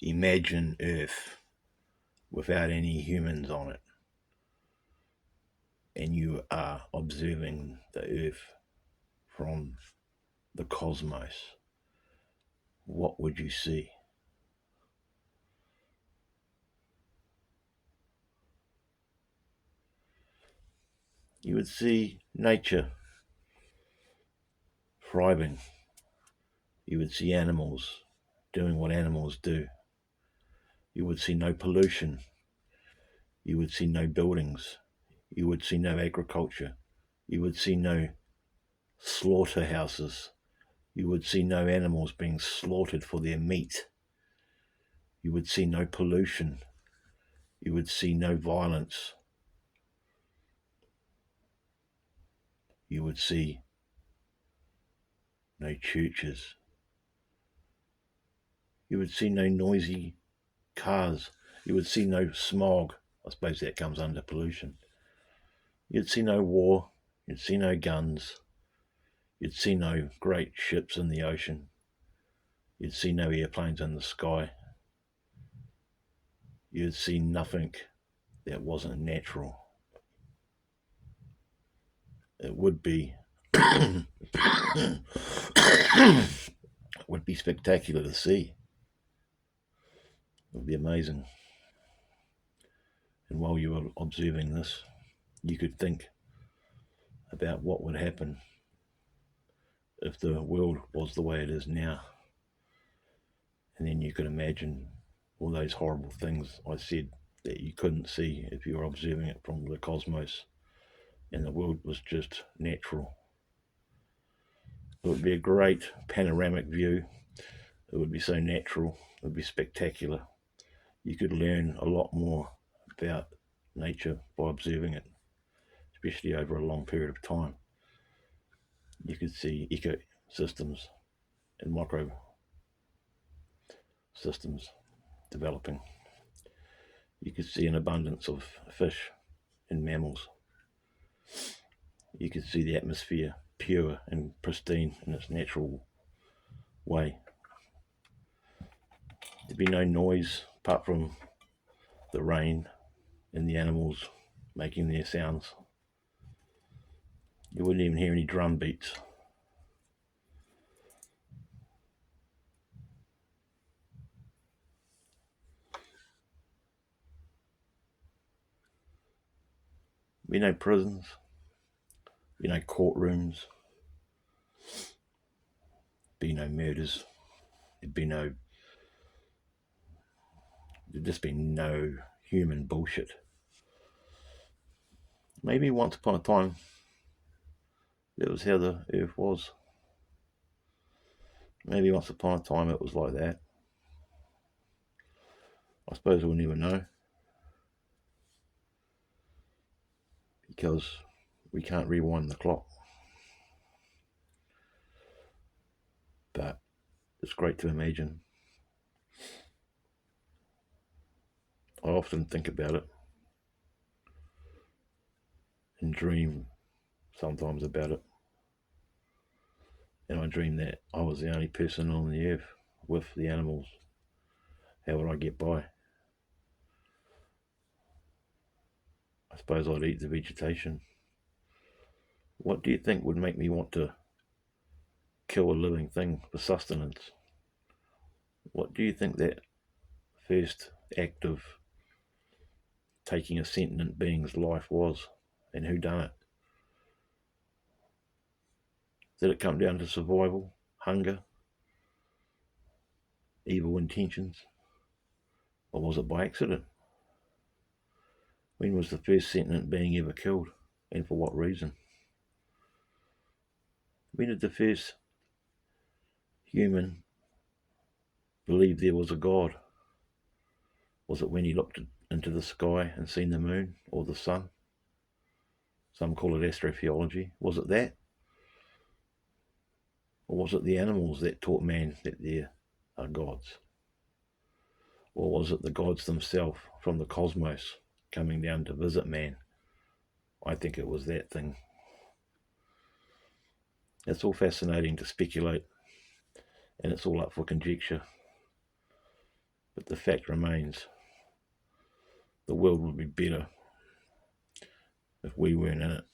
Imagine Earth without any humans on it, and you are observing the Earth from the cosmos. What would you see? You would see nature thriving. You would see animals doing what animals do. You would see no pollution. You would see no buildings. You would see no agriculture. You would see no slaughterhouses. You would see no animals being slaughtered for their meat. You would see no pollution. You would see no violence. You would see no churches. You would see no noisy cars. You would see no smog. I suppose that comes under pollution. You'd see no war. You'd see no guns. You'd see no great ships in the ocean. You'd see no airplanes in the sky. You'd see nothing that wasn't natural. It would be would be spectacular to see. It would be amazing. And while you were observing this, you could think about what would happen if the world was the way it is now. And then you could imagine all those horrible things I said that you couldn't see if you were observing it from the cosmos and the world was just natural. It would be a great panoramic view. It would be so natural. It would be spectacular. You could learn a lot more about nature by observing it, especially over a long period of time. You could see ecosystems and microsystems developing. You could see an abundance of fish and mammals. You could see the atmosphere pure and pristine in its natural way. There'd be no noise apart from the rain and the animals making their sounds. You wouldn't even hear any drum beats. There'd be no prisons. There'd be no courtrooms. There'd be no murders. There'd just be no human bullshit. Maybe once upon a time, that was how the earth was. Maybe once upon a time it was like that. I suppose we'll never know, because we can't rewind the clock. But it's great to imagine. I often think about it and dream sometimes about it. And I dream that I was the only person on the earth with the animals. How would I get by? I suppose I'd eat the vegetation. What do you think would make me want to kill a living thing for sustenance? What do you think that first act of taking a sentient being's life was, and who done it? Did it come down to survival, hunger, evil intentions, or was it by accident? When was the first sentient being ever killed, and for what reason? When did the first human believe there was a God? Was it when he looked into the sky and seen the moon or the sun? Some call it astrotheology. Was it that? Or was it the animals that taught man that there are gods? Or was it the gods themselves from the cosmos coming down to visit man? I think it was that thing. It's all fascinating to speculate, and it's all up for conjecture. But the fact remains, the world would be better if we weren't in it.